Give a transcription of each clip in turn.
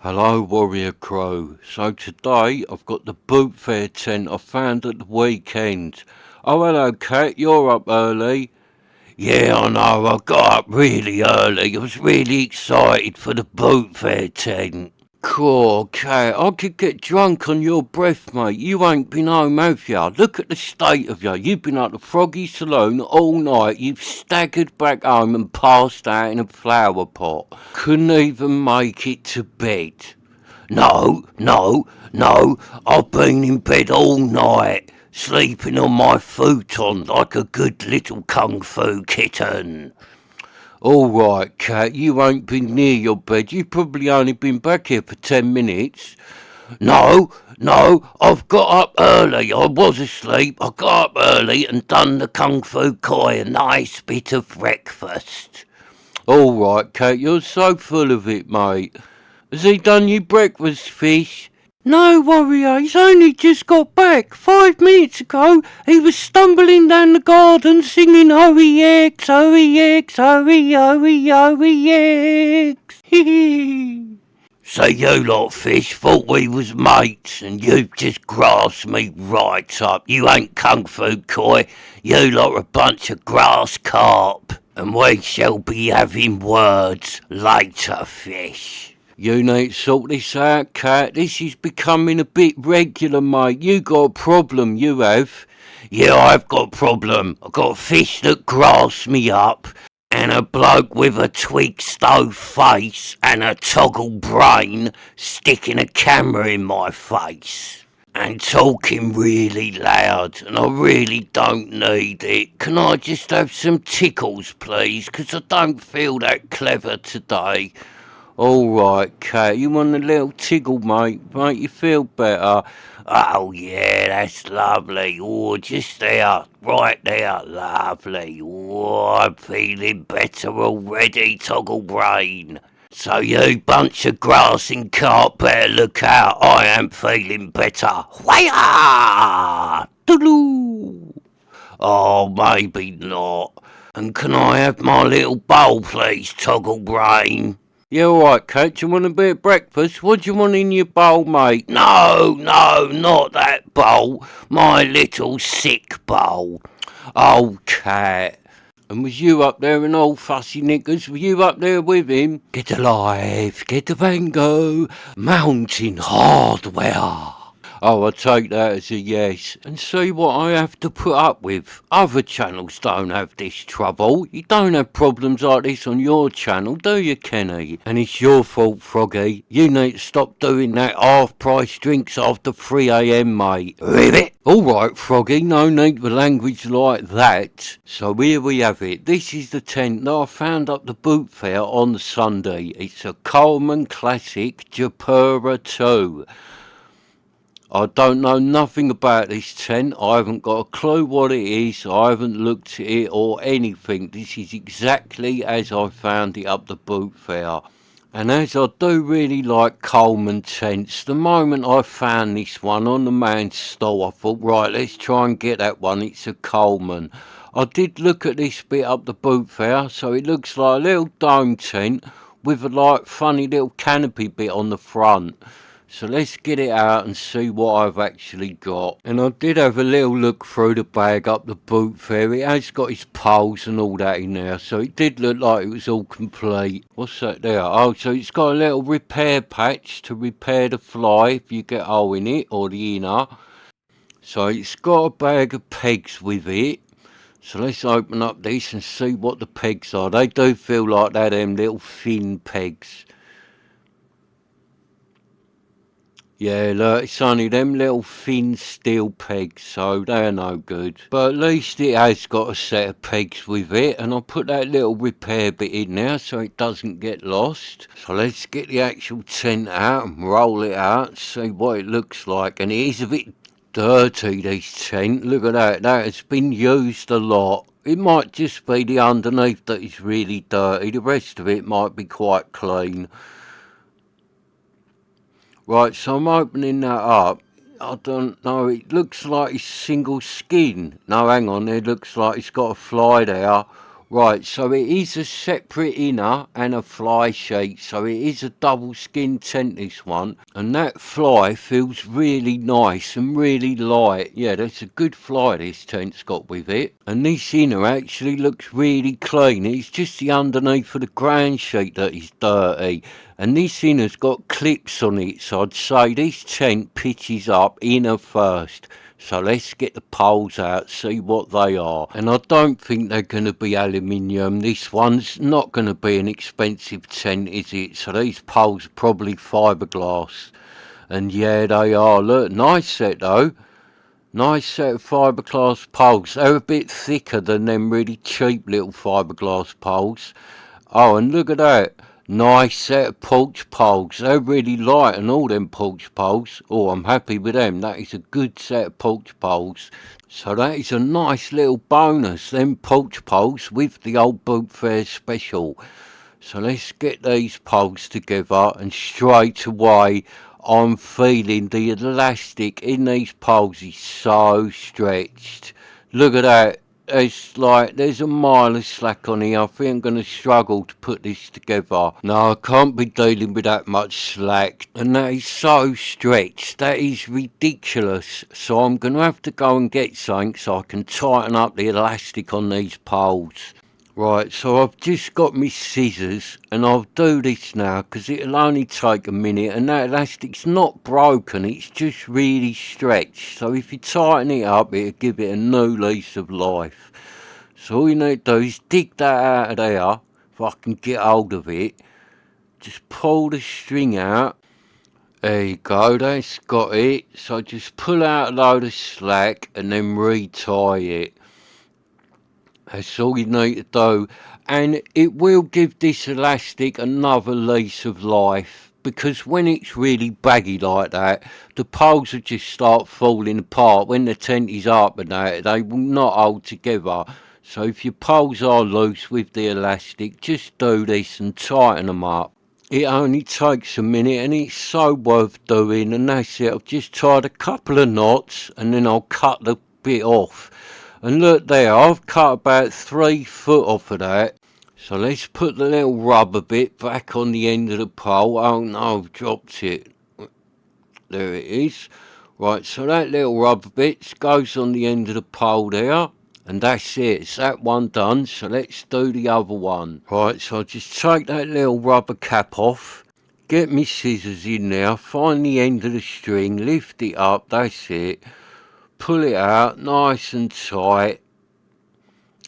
Hello, Warrior Crow. So today I've got the Bootfair tent I found at the weekend. Oh, hello, Cat. You're up early. Yeah, I know. I got up really early. I was really excited for the Bootfair tent. Cool, Cat. I could get drunk on your breath, mate. You ain't been home, have ya? Look at the state of you. You've been at the Froggy Saloon all night. You've staggered back home and passed out in a flower pot. Couldn't even make it to bed. No. I've been in bed all night, sleeping on my futon like a good little kung fu kitten. All right, Cat, you ain't been near your bed. You've probably only been back here for 10 minutes. No, I've got up early. I was asleep. I got up early and done the Kung Fu Koi, a nice bit of breakfast. All right, Cat, you're so full of it, mate. Has he done you breakfast, Fish? No, Warrior, he's only just got back. 5 minutes ago, he was stumbling down the garden singing O-E-X, O-E-X, O-E, O-E, O-E-X. So you lot, Fish, thought we was mates, and you've just grassed me right up. You ain't Kung Fu Koi, you lot are a bunch of grass carp. And we shall be having words later, Fish. You need to sort this out, Cat. This is becoming a bit regular, mate. You got a problem, you have. Yeah, I've got a problem. I've got a fish that grass me up, and a bloke with a twig stove face and a toggle brain sticking a camera in my face. And talking really loud, and I really don't need it. Can I just have some tickles, please? 'Cause I don't feel that clever today. All right, Cat, you want a little tickle, mate? Make you feel better? Oh, yeah, that's lovely. Oh, just there, right there, lovely. Oh, I'm feeling better already, Toggle Brain. So you bunch of grassing carp better look out. I am feeling better. Whaya! Doodoo! Oh, maybe not. And can I have my little bowl, please, Toggle Brain? Yeah, all right, Cat. Do you want a bit of breakfast? What do you want in your bowl, mate? No, not that bowl. My little sick bowl. Oh, Cat. And was you up there and old fussy knickers? Were you up there with him? Get alive, get the Vango, mountain hardware. Oh, I take that as a yes. And see what I have to put up with. Other channels don't have this trouble. You don't have problems like this on your channel, do you, Kenny? And it's your fault, Froggy. You need to stop doing that half-price drinks after 3 a.m, mate. Ribbit! All right, Froggy, no need for language like that. So here we have it. This is the tent that I found up the Bootfair on Sunday. It's a Coleman Classic Japura 2. I don't know nothing about this tent. I haven't got a clue what it is. I haven't looked at it or anything. This is exactly as I found it up the Bootfair. And as I do really like Coleman tents, the moment I found this one on the man's stall, I thought, right, let's try and get that one. It's a Coleman. I did look at this bit up the Bootfair, so it looks like a little dome tent with a like funny little canopy bit on the front. So let's get it out and see what I've actually got. And I did have a little look through the bag up the Bootfair. It has got his poles and all that in there. So it did look like it was all complete. What's that there? Oh, so it's got a little repair patch to repair the fly if you get a hole in it or the inner. So it's got a bag of pegs with it. So let's open up this and see what the pegs are. They do feel like they're them little thin pegs. Yeah, look, it's only them little thin steel pegs, so they're no good. But at least it has got a set of pegs with it, and I'll put that little repair bit in there so it doesn't get lost. So let's get the actual tent out and roll it out and see what it looks like. And it is a bit dirty, this tent. Look at that, that has been used a lot. It might just be the underneath that is really dirty, the rest of it might be quite clean. Right, so I'm opening that up. I don't know, it looks like it's single skin. No, hang on, it looks like it's got a fly there. Right, so it is a separate inner and a fly sheet, so it is a double skin tent, this one, and that fly feels really nice and really light. Yeah, that's a good fly this tent's got with it. And this inner actually looks really clean. It's just the underneath of the ground sheet that is dirty, and this inner's got clips on it, so I'd say this tent pitches up inner first. So let's get the poles out, see what they are. And I don't think they're going to be aluminium. This one's not going to be an expensive tent, is it? So these poles are probably fiberglass. And yeah, they are. Look, nice set though. Nice set of fiberglass poles. They're a bit thicker than them really cheap little fiberglass poles. Oh, and look at that. Nice set of porch poles. They're really light and all them porch poles. Oh, I'm happy with them. That is a good set of porch poles. So that is a nice little bonus, them porch poles with the old Bootfair special. So let's get these poles together, and straight away I'm feeling the elastic in these poles is so stretched. Look at that. It's like there's a mile of slack on here. I think I'm going to struggle to put this together. No, I can't be dealing with that much slack. And that is so stretched. That is ridiculous. So I'm going to have to go and get something so I can tighten up the elastic on these poles. Right, so I've just got my scissors, and I'll do this now because it'll only take a minute, and that elastic's not broken, it's just really stretched. So if you tighten it up, it'll give it a new lease of life. So all you need to do is dig that out of there, if I can get hold of it. Just pull the string out. There you go, that's got it. So just pull out a load of slack and then retie it. That's all you need to do, and it will give this elastic another lease of life, because when it's really baggy like that, the poles will just start falling apart. When the tent is up and that, they will not hold together. So if your poles are loose with the elastic, just do this and tighten them up. It only takes a minute and it's so worth doing, and that's it. I've just tied a couple of knots and then I'll cut the bit off. And look there, I've cut about 3 foot off of that. So let's put the little rubber bit back on the end of the pole. Oh no, I've dropped it. There it is. Right, so that little rubber bit goes on the end of the pole there. And that's it, it's that one done. So let's do the other one. Right, so I'll just take that little rubber cap off. Get me scissors in there, find the end of the string, lift it up, that's it. Pull it out nice and tight,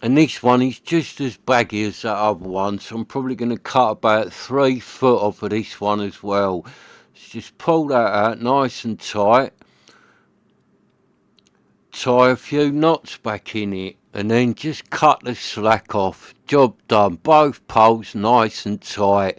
and this one is just as baggy as that other one, so I'm probably going to cut about 3 foot off of this one as well. So just pull that out nice and tight, tie a few knots back in it, and then just cut the slack off. Job done. Both poles nice and tight.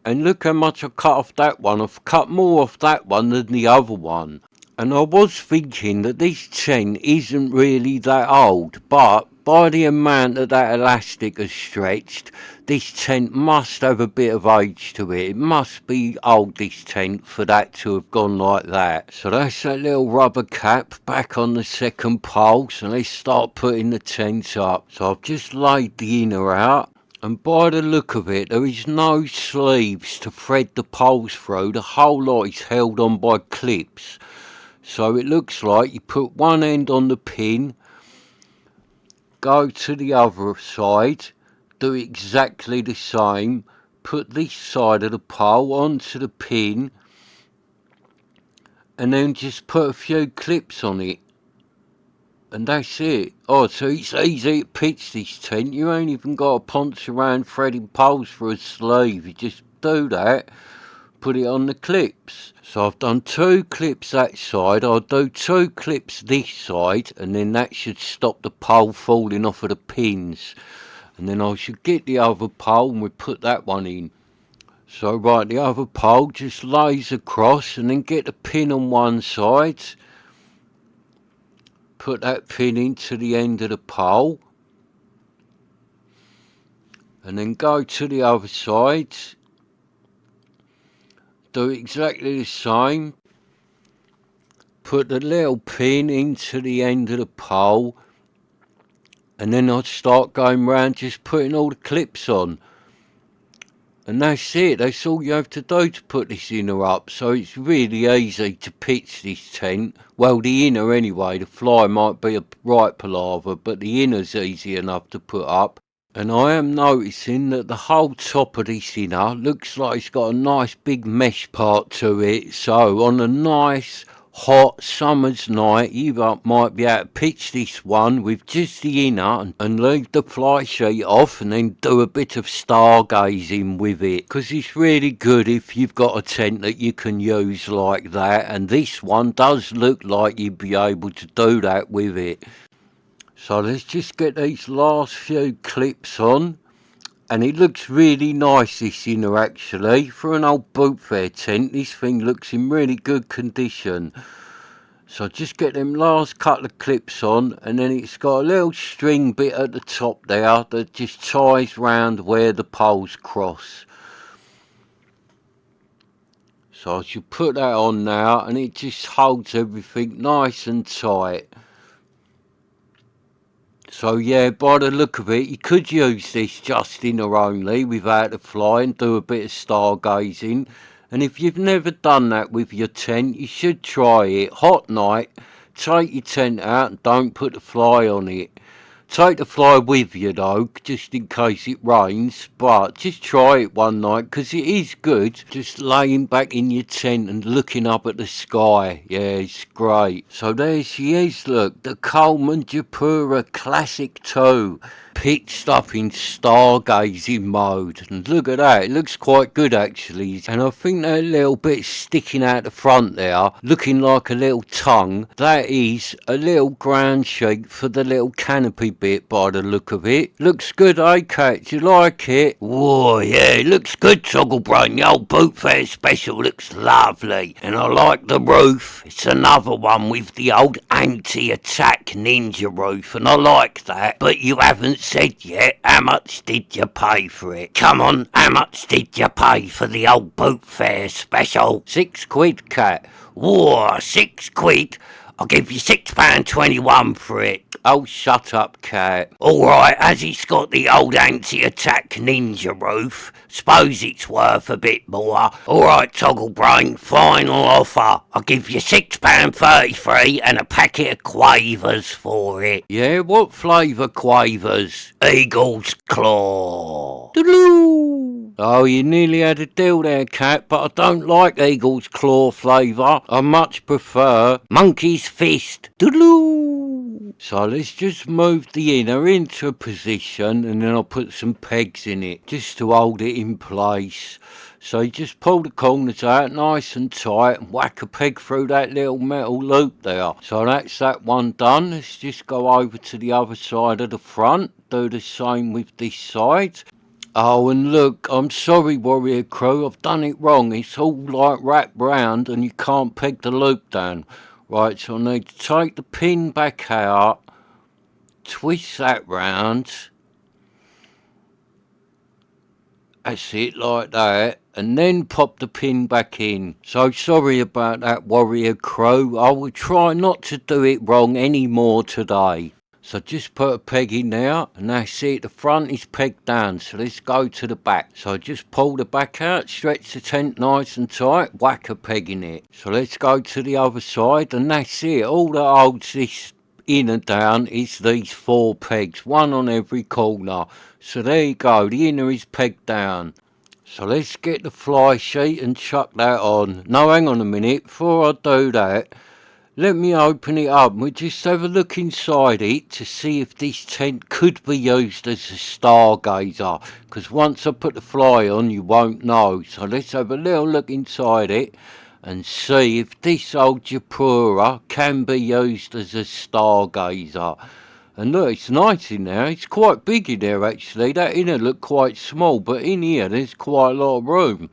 And look how much I cut off that one. I've cut more off that one than the other one. And I was thinking that this tent isn't really that old, but by the amount that elastic has stretched, this tent must have a bit of age to it. It must be old, this tent, for that to have gone like that. So that's that little rubber cap back on the second pole. So let's start putting the tent up. So I've just laid the inner out. And by the look of it, there is no sleeves to thread the poles through. The whole lot is held on by clips. So it looks like you put one end on the pin, go to the other side, do exactly the same, put this side of the pole onto the pin, and then just put a few clips on it. And that's it. Oh, so it's easy to pitch this tent. You ain't even got to ponce around threading poles for a sleeve. You just do that, put it on the clips. So I've done 2 clips that side. I'll do 2 clips this side, and then that should stop the pole falling off of the pins. And then I should get the other pole and we put that one in. So right, the other pole just lays across, and then get the pin on one side. Put that pin into the end of the pole, and then go to the other side, do exactly the same, put the little pin into the end of the pole, and then I'd start going round just putting all the clips on. And that's it, that's all you have to do to put this inner up. So it's really easy to pitch this tent. Well, the inner anyway, the fly might be a right palaver, but the inner's easy enough to put up. And I am noticing that the whole top of this inner looks like it's got a nice big mesh part to it. So on a nice hot summer's night, you might be able to pitch this one with just the inner and leave the fly sheet off and then do a bit of stargazing with it. Because it's really good if you've got a tent that you can use like that. And this one does look like you'd be able to do that with it. So let's just get these last few clips on. And it looks really nice, this inner, actually. For an old Bootfair tent, this thing looks in really good condition. So just get them last couple of clips on, and then it's got a little string bit at the top there that just ties round where the poles cross. So I should put that on now, and it just holds everything nice and tight. So yeah, by the look of it, you could use this just inner only without the fly and do a bit of stargazing. And if you've never done that with your tent, you should try it. Hot night, take your tent out and don't put the fly on it. Take the fly with you though, just in case it rains, but just try it one night because it is good just laying back in your tent and looking up at the sky. Yeah, it's great. So there she is, look, the Coleman Japura Classic 2, pitched up in stargazing mode. And look at that, it looks quite good actually. And I think that little bit sticking out the front there, looking like a little tongue, that is a little ground sheet for the little canopy bit by the look of it. Looks good, eh, Cat? Do you like it? Whoa, yeah, it looks good, Togglebrain. The old Bootfair special looks lovely. And I like the roof. It's another one with the old anti-attack ninja roof, and I like that. But you haven't said yet, how much did you pay for it? Come on, how much did you pay for the old Bootfair special? £6, Cat. Whoa, £6? I'll give you £6.21 for it. Oh, shut up, Cat. Alright, as it's got the old anti-attack ninja roof, suppose it's worth a bit more. Alright, Togglebrain, final offer. I'll give you £6.33 and a packet of quavers for it. Yeah, what flavour quavers? Eagle's Claw. Doodaloo! Oh, you nearly had a deal there, Cat, but I don't like Eagle's Claw flavour. I much prefer Monkey's Fist. Doodaloo! So let's just move the inner into a position and then I'll put some pegs in it just to hold it in place. So you just pull the corners out nice and tight and whack a peg through that little metal loop there. So that's that one done. Let's just go over to the other side of the front. Do the same with this side. Oh, and look, I'm sorry, Warrior Crew, I've done it wrong. It's all like wrapped round and you can't peg the loop down. Right, so I need to take the pin back out, twist that round. That's it, like that. And then pop the pin back in. So sorry about that, Warrior Crew. I will try not to do it wrong anymore today. So just put a peg in there, and that's it. The front is pegged down, so let's go to the back. So just pull the back out, stretch the tent nice and tight, whack a peg in it. So let's go to the other side, and that's it. All that holds this in and down is these 4 pegs, one on every corner. So there you go, the inner is pegged down. So let's get the fly sheet and chuck that on. No, hang on a minute, before I do that, let me open it up and we'll just have a look inside it to see if this tent could be used as a stargazer. Because once I put the fly on, you won't know. So let's have a little look inside it and see if this old Japura can be used as a stargazer. And look, it's nice in there. It's quite big in there, actually. That inner looked quite small, but in here there's quite a lot of room.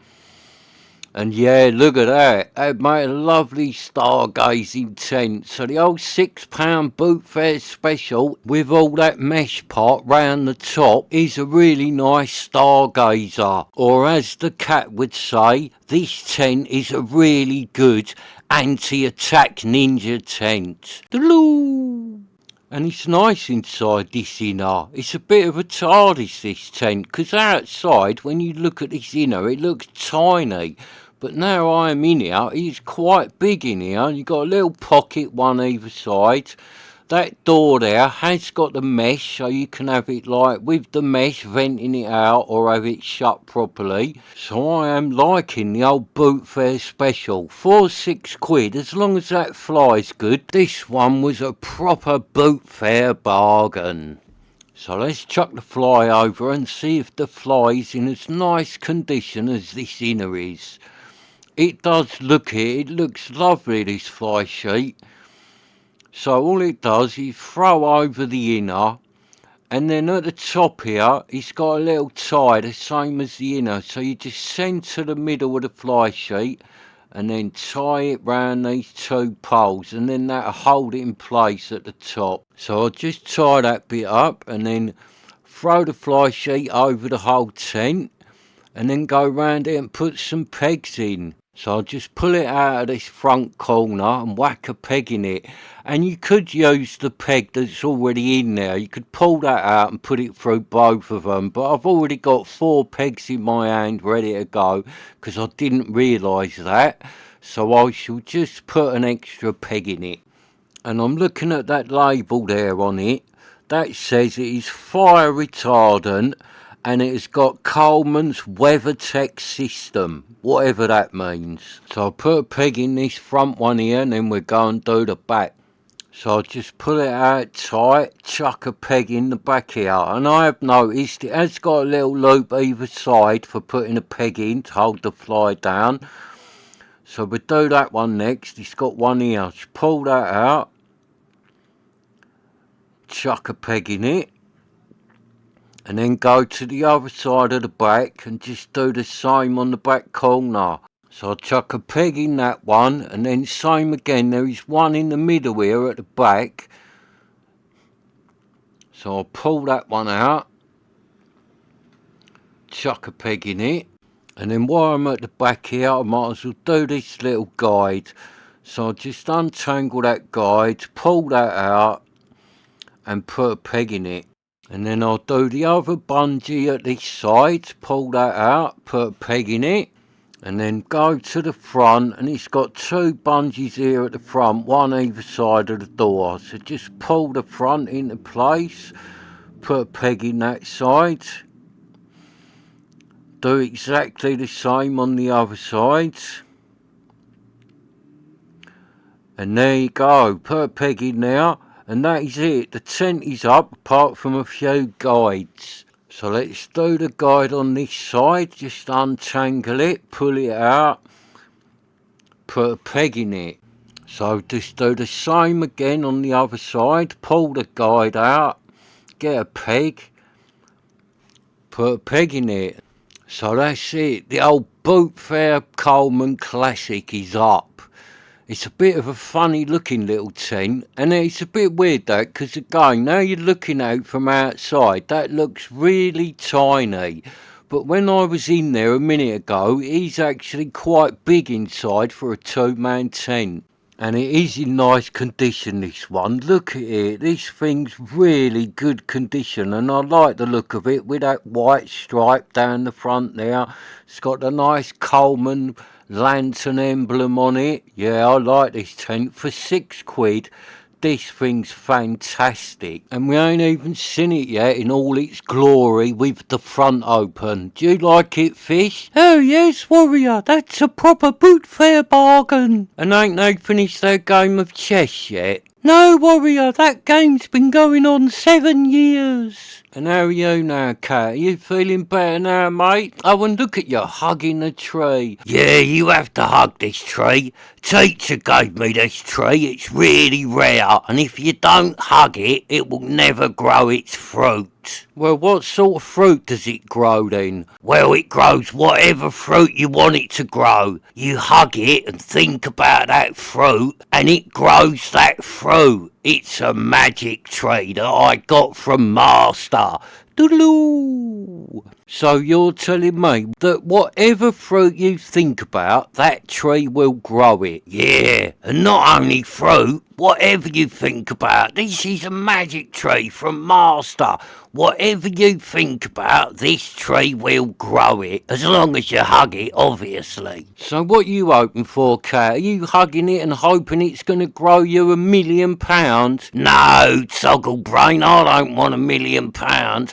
And yeah, look at that. That made a lovely stargazing tent. So the old £6 Bootfair special with all that mesh part round the top is a really nice stargazer. Or as the cat would say, this tent is a really good anti-attack ninja tent. Doodaloo! And it's nice inside this inner. It's a bit of a TARDIS, this tent, because outside, when you look at this inner, it looks tiny. But now I am in here, it's quite big in here, and you've got a little pocket one either side. That door there has got the mesh, so you can have it like with the mesh, venting it out, or have it shut properly. So I am liking the old Bootfair special. For £6, as long as that flies good. This one was a proper Bootfair bargain. So let's chuck the fly over and see if the fly is in as nice condition as this inner is. It does look it looks lovely, this fly sheet. So all it does is throw over the inner, and then at the top here it's got a little tie the same as the inner, so you just centre the middle of the fly sheet and then tie it round these two poles, and then that'll hold it in place at the top. So I'll just tie that bit up and then throw the fly sheet over the whole tent and then go round it and put some pegs in. So I'll just pull it out of this front corner and whack a peg in it. And you could use the peg that's already in there. You could pull that out and put it through both of them. But I've already got 4 pegs in my hand ready to go because I didn't realise that. So I shall just put an extra peg in it. And I'm looking at that label there on it. That says it is fire retardant. And it has got Coleman's WeatherTech system, whatever that means. So I'll put a peg in this front one here, and then we'll go and do the back. So I'll just pull it out tight, chuck a peg in the back here. And I have noticed it has got a little loop either side for putting a peg in to hold the fly down. So we'll do that one next. It's got one here. Just pull that out, chuck a peg in it. And then go to the other side of the back and just do the same on the back corner. So I'll chuck a peg in that one, and then same again. There is one in the middle here at the back. So I'll pull that one out, chuck a peg in it. And then while I'm at the back here, I might as well do this little guide. So I'll just untangle that guide, pull that out, and put a peg in it. And then I'll do the other bungee at this side, pull that out, put a peg in it, and then go to the front, and it's got 2 bungees here at the front, one either side of the door. So just pull the front into place, put a peg in that side, do exactly the same on the other side. And there you go, put a peg in there. And that is it. The tent is up, apart from a few guides. So let's do the guide on this side. Just untangle it, pull it out, put a peg in it. So just do the same again on the other side. Pull the guide out, get a peg, put a peg in it. So that's it. The old Bootfair Coleman Classic is up. It's a bit of a funny looking little tent, and it's a bit weird that, because again, now you're looking out from outside, that looks really tiny. But when I was in there a minute ago, it's actually quite big inside for a 2-man tent. And it is in nice condition, this one. Look at it, this thing's really good condition, and I like the look of it with that white stripe down the front there. It's got a nice Coleman lantern emblem on it. Yeah, I like this tent. For £6, this thing's fantastic. And we ain't even seen it yet in all its glory with the front open. Do you like it, Fish? Oh yes, Warrior, that's a proper Bootfair bargain. And ain't they finished their game of chess yet? No, Warrior, that game's been going on 7 years. And how are you now, Cat? Are you feeling better now, mate? Oh, and look at you hugging the tree. Yeah, you have to hug this tree. Teacher gave me this tree. It's really rare, and if you don't hug it, it will never grow its fruit. Well, what sort of fruit does it grow then? Well, it grows whatever fruit you want it to grow. You hug it and think about that fruit, and it grows that fruit. It's a magic tree that I got from Master. Doodaloo. So you're telling me that whatever fruit you think about, that tree will grow it? Yeah, and not only fruit, whatever you think about, this is a magic tree from Master. Whatever you think about, this tree will grow it, as long as you hug it, obviously. So what you hoping for, Cat? Are you hugging it and hoping it's going to grow you £1 million? No, Toggle Brain, I don't want £1 million.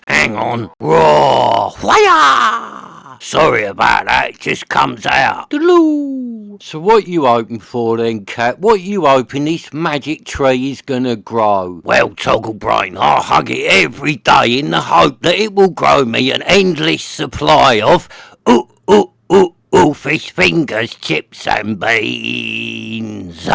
Hang on. Raw! Whaya! Sorry about that, it just comes out. Doo-loo. So what you hoping for then, Cat? What you hoping this magic tree is going to grow? Well, Toggle Brain, I hug it every day in the hope that it will grow me an endless supply of fish fingers, chips and beans.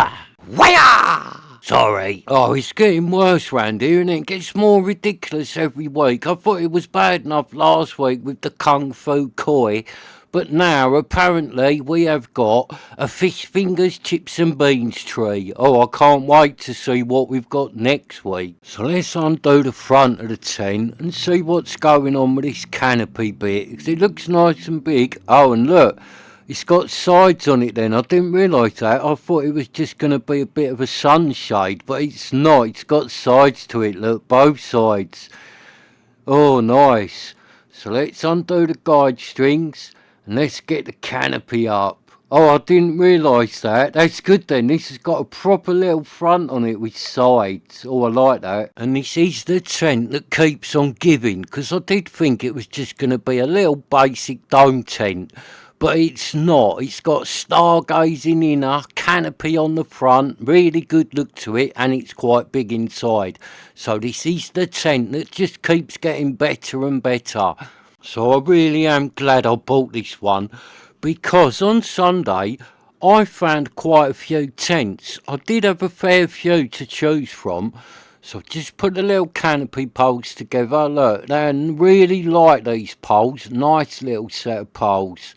Whaya! Sorry. Oh, it's getting worse round here, and it gets more ridiculous every week. I thought it was bad enough last week with the Kung Fu Koi, but now apparently we have got a fish fingers, chips and beans tree. Oh, I can't wait to see what we've got next week. So let's undo the front of the tent and see what's going on with this canopy bit, 'cause it looks nice and big. Oh, and look, it's got sides on it then. I didn't realise that. I thought it was just going to be a bit of a sunshade, but it's not. It's got sides to it, look, both sides. Oh, nice. So let's undo the guide strings and let's get the canopy up. Oh, I didn't realise that. That's good then. This has got a proper little front on it with sides. Oh, I like that. And this is the tent that keeps on giving, because I did think it was just going to be a little basic dome tent. But it's not. It's got stargazing inner, canopy on the front, really good look to it, and it's quite big inside. So this is the tent that just keeps getting better and better. So I really am glad I bought this one, because on Sunday I found quite a few tents. I did have a fair few to choose from. So just put the little canopy poles together. Look, I really like these poles. Nice little set of poles.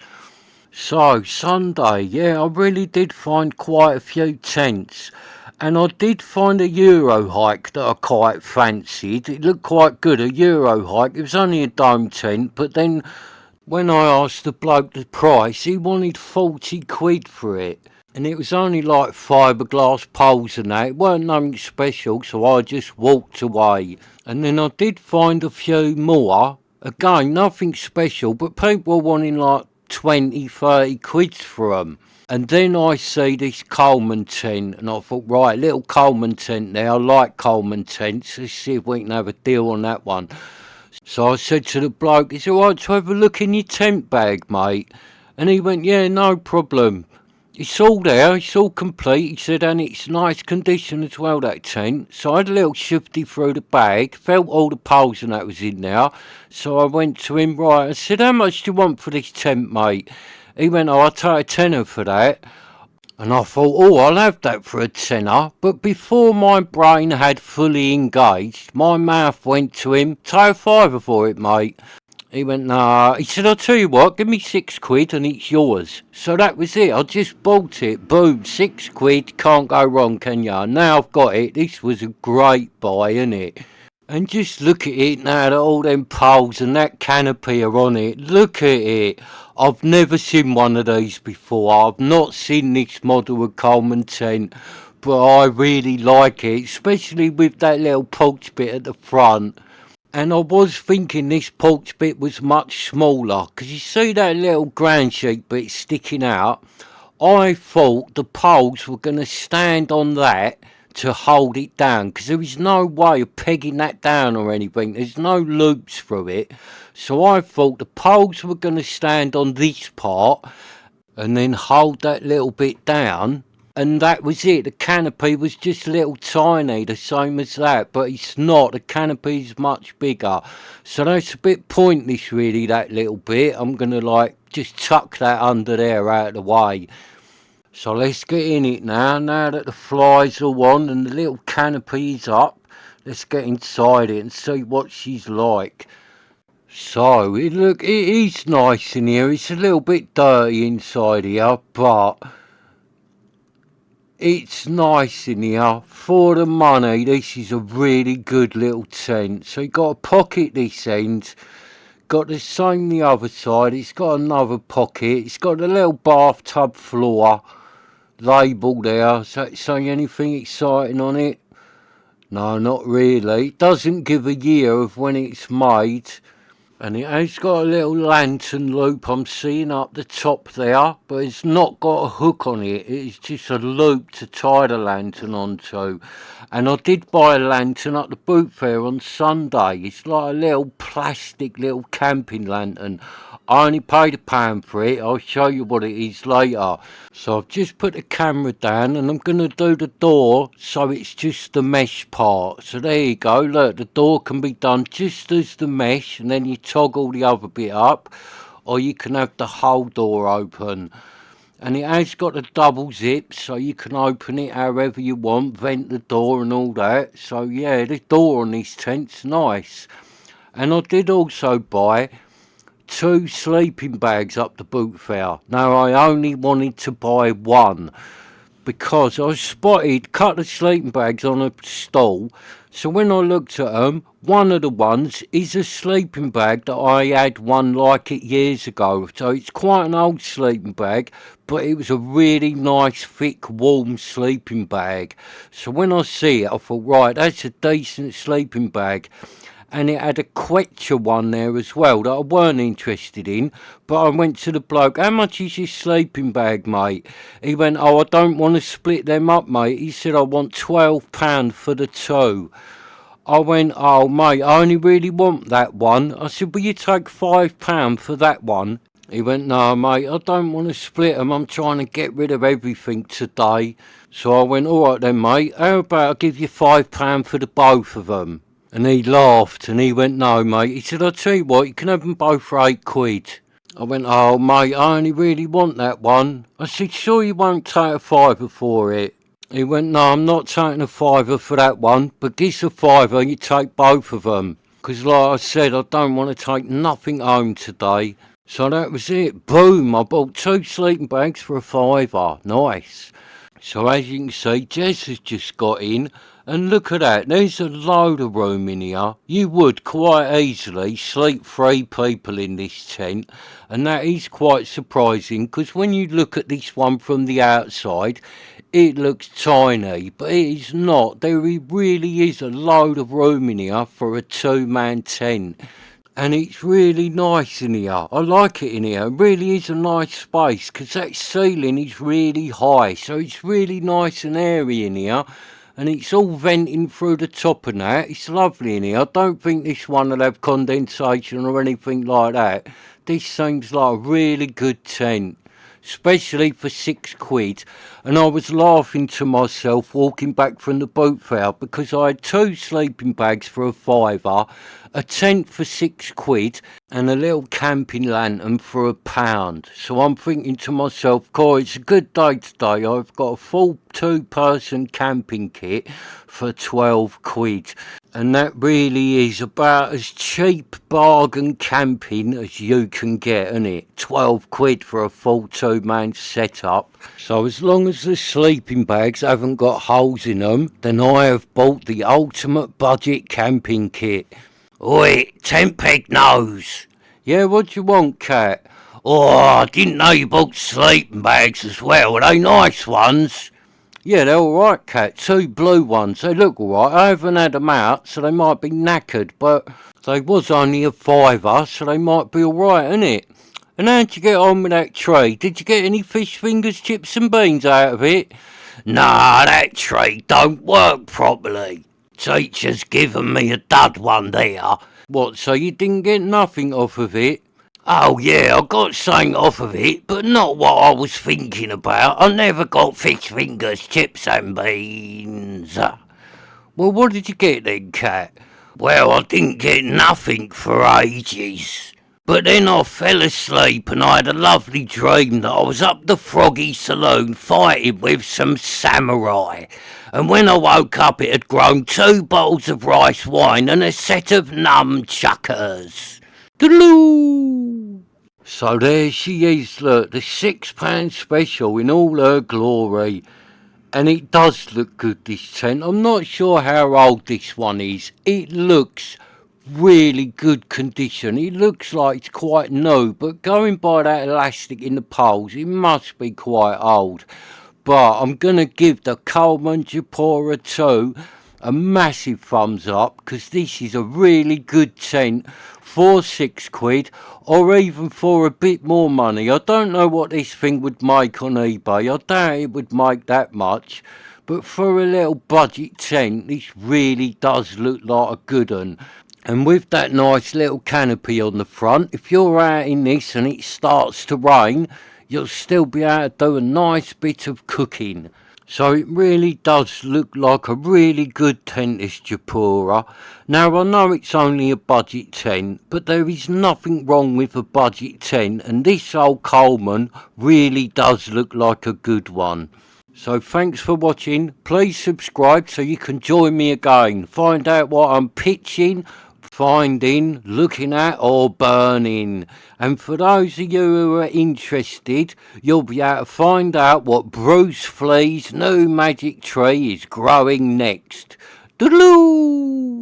So, Sunday, yeah, I really did find quite a few tents. And I did find a Euro hike that I quite fancied. It looked quite good, a Euro hike. It was only a dome tent, but then when I asked the bloke the price, he wanted 40 quid for it. And it was only like fiberglass poles and that. It weren't nothing special, so I just walked away. And then I did find a few more. Again, nothing special, but people were wanting like 20, 30 quid for them. And then I see this Coleman tent, and I thought, right, little Coleman tent there. I like Coleman tents. Let's see if we can have a deal on that one. So I said to the bloke, is it alright to have a look in your tent bag, mate? And he went, yeah, no problem. It's all there, it's all complete, he said, and it's nice condition as well, that tent. So I had a little shifty through the bag, felt all the poles and that was in there. So I went to him, right, I said, how much do you want for this tent, mate? He went, oh, I'll take a tenner for that. And I thought, oh, I'll have that for a tenner. But before my brain had fully engaged, my mouth went to him, take a fiver for it, mate. He went, nah. He said, I'll tell you what, give me 6 quid and it's yours. So that was it. I just bought it. Boom, 6 quid. Can't go wrong, can ya? Now I've got it. This was a great buy, innit? And just look at it now that all them poles and that canopy are on it. Look at it. I've never seen one of these before. I've not seen this model of Coleman tent. But I really like it, especially with that little porch bit at the front. And I was thinking this porch bit was much smaller, because you see that little ground sheet bit sticking out. I thought the poles were going to stand on that to hold it down, because there is no way of pegging that down or anything. There's no loops through it. So I thought the poles were going to stand on this part and then hold that little bit down. And that was it. The canopy was just little tiny, the same as that. But it's not. The canopy's much bigger. So that's a bit pointless, really, that little bit. I'm going to, just tuck that under there out of the way. So let's get in it now. Now that the flies are on and the little canopy is up, let's get inside it and see what she's like. So, it is nice in here. It's a little bit dirty inside here, but it's nice in here. For the money, this is a really good little tent. So you got a pocket this end, got the same the other side. It's got another pocket. It's got a little bathtub floor. label there. Does that say anything exciting on it? No, not really. It doesn't give a year of when it's made. And it has got a little lantern loop I'm seeing up the top there, but it's not got a hook on it. It's just a loop to tie the lantern onto. And I did buy a lantern at the Bootfair on Sunday. It's like a little plastic little camping lantern. I only paid £1 for it. I'll show you what it is later. So I've just put the camera down and I'm going to do the door so it's just the mesh part. So there you go. Look, the door can be done just as the mesh and then you toggle the other bit up, or you can have the whole door open. And it has got a double zip so you can open it however you want, vent the door and all that. So yeah, the door on this tent's nice. And I did also buy 2 sleeping bags up the Bootfair. Now I only wanted to buy one because I spotted a couple of sleeping bags on a stall. So when I looked at them, one of the ones is a sleeping bag that I had one like it years ago. So it's quite an old sleeping bag, but it was a really nice, thick, warm sleeping bag. So when I see it, I thought, right, that's a decent sleeping bag. And it had a Quetcher one there as well that I weren't interested in. But I went to the bloke, how much is your sleeping bag, mate? He went, oh, I don't want to split them up, mate. He said, I want £12 for the 2. I went, oh, mate, I only really want that one. I said, will you take £5 for that one? He went, no, mate, I don't want to split them. I'm trying to get rid of everything today. So I went, all right then, mate, how about I give you £5 for the both of them? And he laughed and he went, no, mate. He said, I'll tell you what, you can have them both for £8. I went, oh, mate, I only really want that one. I said, sure you won't take a fiver for it? He went, no, I'm not taking a fiver for that one, but give a fiver and you take both of them. Because like I said, I don't want to take nothing home today. So that was it. Boom, I bought 2 sleeping bags for a fiver. Nice. So as you can see, Jess has just got in. And look at that, there's a load of room in here. You would quite easily sleep 3 people in this tent. And that is quite surprising, because when you look at this one from the outside, it looks tiny, but it is not. There really is a load of room in here for a 2-man tent. And it's really nice in here. I like it in here. It really is a nice space, because that ceiling is really high. So it's really nice and airy in here. And it's all venting through the top and that. It's lovely in here. I don't think this one will have condensation or anything like that. This seems like a really good tent, especially for £6. And I was laughing to myself walking back from the Bootfair because I had 2 sleeping bags for a fiver, a tent for £6, and a little camping lantern for £1. So I'm thinking to myself, God, it's a good day today. I've got a full 2-person camping kit for £12. And that really is about as cheap bargain camping as you can get, isn't it? £12 for a full 2-man setup. So as long as the sleeping bags haven't got holes in them, then I have bought the ultimate budget camping kit. Oi, tent peg nose. Yeah, what do you want, Cat? Oh, I didn't know you bought sleeping bags as well. Are they nice ones? Yeah, they're alright, Cat. 2 blue ones. They look alright. I haven't had them out, so they might be knackered, but they was only a fiver, so they might be alright, innit? And how'd you get on with that tray? Did you get any fish fingers, chips and beans out of it? Nah, that tray don't work properly. Teacher's given me a dud one there. What, so you didn't get nothing off of it? Oh yeah, I got something off of it, but not what I was thinking about. I never got fish fingers, chips and beans. Well, what did you get then, Cat? Well, I didn't get nothing for ages. But then I fell asleep and I had a lovely dream that I was up the Froggy Saloon fighting with some samurai. And when I woke up it had grown 2 bottles of rice wine and a set of nunchuckers. Toodaloo! So there she is, look, the £6 special in all her glory. And it does look good, this tent. I'm not sure how old this one is. It looks really good condition. It looks like it's quite new, but going by that elastic in the poles, it must be quite old. but I'm going to give the Coleman Japura 2 a massive thumbs up, because this is a really good tent for £6, or even for a bit more money. I don't know what this thing would make on eBay. I doubt it would make that much, but for a little budget tent, this really does look like a good one. And with that nice little canopy on the front, if you're out in this and it starts to rain, you'll still be able to do a nice bit of cooking. So it really does look like a really good tent, this Japura. Now I know it's only a budget tent, but there is nothing wrong with a budget tent, and this old Coleman really does look like a good one. So thanks for watching. Please subscribe so you can join me again. Find out what I'm pitching, finding, looking at, or burning. And for those of you who are interested, you'll be able to find out what Bruce Flea's new magic tree is growing next. Doodaloo!